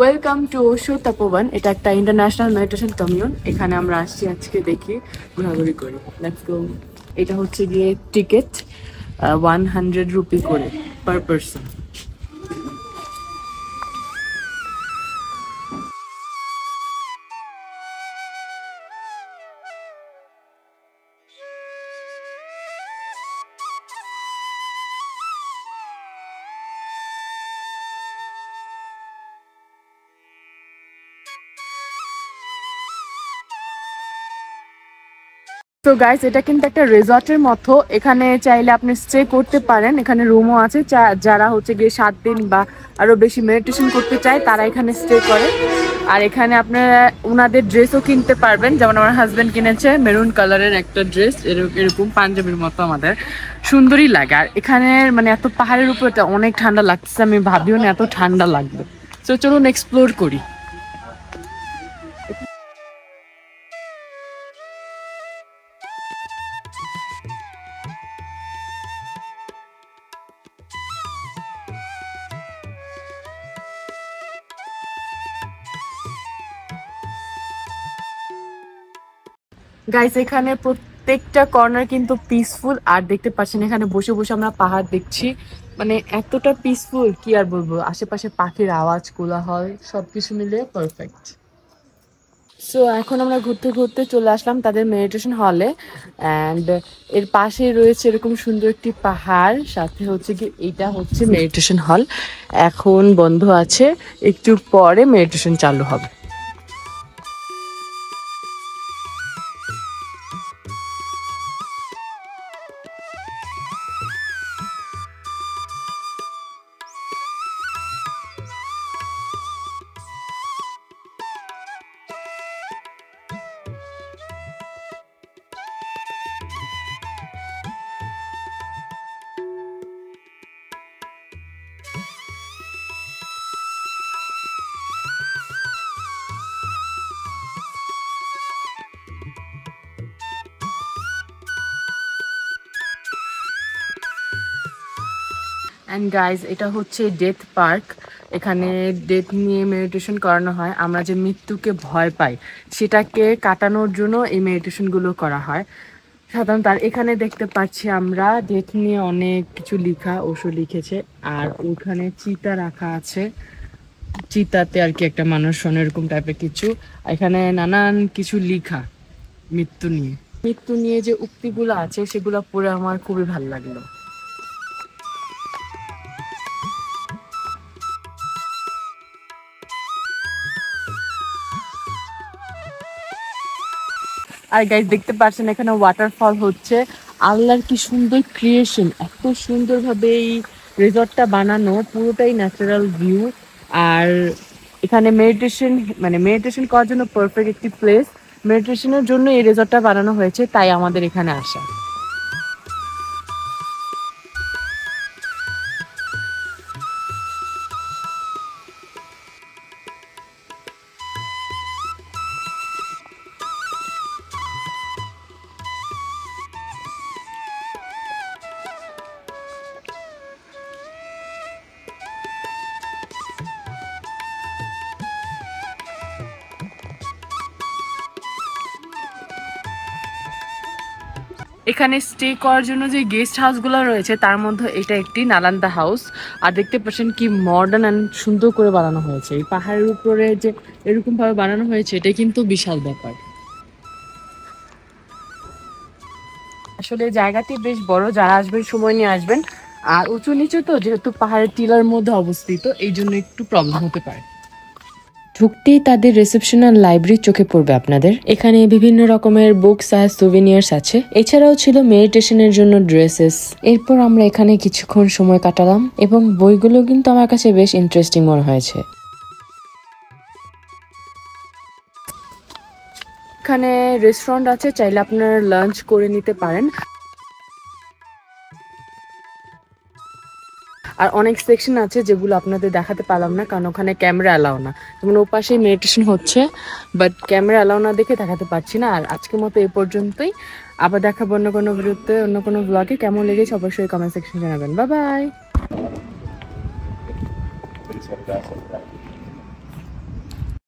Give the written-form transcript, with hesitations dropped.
Welcome to Osho তপোবন। এটা একটা international meditation commune. এখানে আমরা আসছি আজকে দেখি, ঘোরাঘুরি করি। Let's go. এটা হচ্ছে গিয়ে টিকিট 100 রুপি করে পার পারসন। তো গাইস, এটা কিন্তু একটা রিসর্টের মতো। এখানে চাইলে আপনি স্টে করতে পারেন। এখানে রুমও আছে। যারা হচ্ছে গিয়ে 7 দিন বা আরো বেশি মেডিটেশন করতে চায় তারা এখানে স্টে করে। আর এখানে আপনারা ওনাদের ড্রেসও কিনতে পারবেন। যেমন আমার হাজবেন্ড কিনেছে মেরুন কালারের একটা ড্রেস, এরকম পাঞ্জাবির মতো, আমাদের সুন্দরই লাগে। আর এখানে মানে এত পাহাড়ের উপর অনেক ঠান্ডা লাগছে, আমি ভাবিও না এত ঠান্ডা লাগবে। তো চলুন এক্সপ্লোর করি। গাইস, এখানে প্রত্যেকটা কর্নার কিন্তু পিসফুল। আর দেখতে পাচ্ছেন এখানে বসে বসে আমরা পাহাড় দেখছি, মানে এতটা পিসফুল কি আর বলবো। আশেপাশে পাখির আওয়াজ, কোলাহল সবকিছু মিলে পারফেক্ট। সো এখন আমরা ঘুরতে ঘুরতে চলে আসলাম তাদের মেডিটেশন হলে। অ্যান্ড এর পাশেই রয়েছে এরকম সুন্দর একটি পাহাড়, সাথে হচ্ছে কি এটা হচ্ছে মেডিটেশন হল। এখন বন্ধ আছে, একটু পরে মেডিটেশন চালু হবে। অ্যান্ড গাইজ, এটা হচ্ছে ডেথ পার্ক। এখানে ডেথ নিয়ে মেডিটেশন করানো হয়। আমরা যে মৃত্যুকে ভয় পাই সেটাকে কাটানোর জন্য এই মেডিটেশনগুলো করা হয় সাধারণত। আর এখানে দেখতে পাচ্ছি আমরা ডেথ নিয়ে অনেক কিছু লেখা, ওশো লিখেছে। আর ওখানে চিতা রাখা আছে, চিতাতে আর কি একটা মানুষ শোনে, এরকম টাইপের কিছু। এখানে নানান কিছু লেখা মৃত্যু নিয়ে যে উক্তিগুলো আছে সেগুলো পড়ে আমার খুবই ভালো লাগলো। আর গাইস, দেখতে পাচ্ছেন এখানে ওয়াটারফল হচ্ছে। আল্লাহর কি সুন্দর ক্রিয়েশন, এত সুন্দরভাবে এই রিসর্টটা বানানো, পুরোটাই ন্যাচারাল ভিউ। আর এখানে মেডিটেশন করার জন্য পারফেক্ট একটি প্লেস। মেডিটেশনের জন্য এই রিসর্টটা বানানো হয়েছে, তাই আমাদের এখানে আসা। এখানে স্টে করার জন্য যে গেস্ট হাউসগুলো রয়েছে তার মধ্যে এটা একটি নালান্দা হাউস। আর দেখতে পাচ্ছেন কি মডার্ন অ্যান্ড সুন্দর করে বানানো হয়েছে। এই পাহাড়ের উপরে যে এরকম ভাবে বানানো হয়েছে, এটা কিন্তু বিশাল ব্যাপার। আসলে জায়গাটি বেশ বড়, যারা আসবেন সময় নিয়ে আসবেন। আর উঁচু নিচু তো, যেহেতু পাহাড়ের টিলার মধ্যে অবস্থিত, এই জন্য একটু প্রবলেম হতে পারে। ঢুকতেই তাদের রিসেপশন আর লাইব্রেরি চোখে পড়বে আপনাদের। এখানে বিভিন্ন রকমের বুকস আর সুভিনিয়ার্স আছে। এছাড়াও ছিল মেডিটেশনের জন্য ড্রেসেস। এরপর আমরা এখানে কিছুক্ষণ সময় কাটালাম এবং বইগুলো কিন্তু আমার কাছে বেশ ইন্টারেস্টিং মনে হয়েছে। এখানে রেস্টুরেন্ট আছে, চাইলে আপনারা লাঞ্চ করে নিতে পারেন। আর অনেক সেকশন আছে যেগুলো আপনাদের দেখাতে পারলাম না, কারণ ওখানে ক্যামেরা অ্যালাউ না। যেমন ও পাশেই মেডিটেশন হচ্ছে, বাট ক্যামেরা অ্যালাউ না দেখে দেখাতে পারছি না। আর আজকের মতো এই পর্যন্তই। আবার দেখাবো অন্য কোনো ভিডিওতে, অন্য কোনো ব্লগে। কেমন লেগেছে অবশ্যই কমেন্ট সেকশন জানাবেন। Bye bye.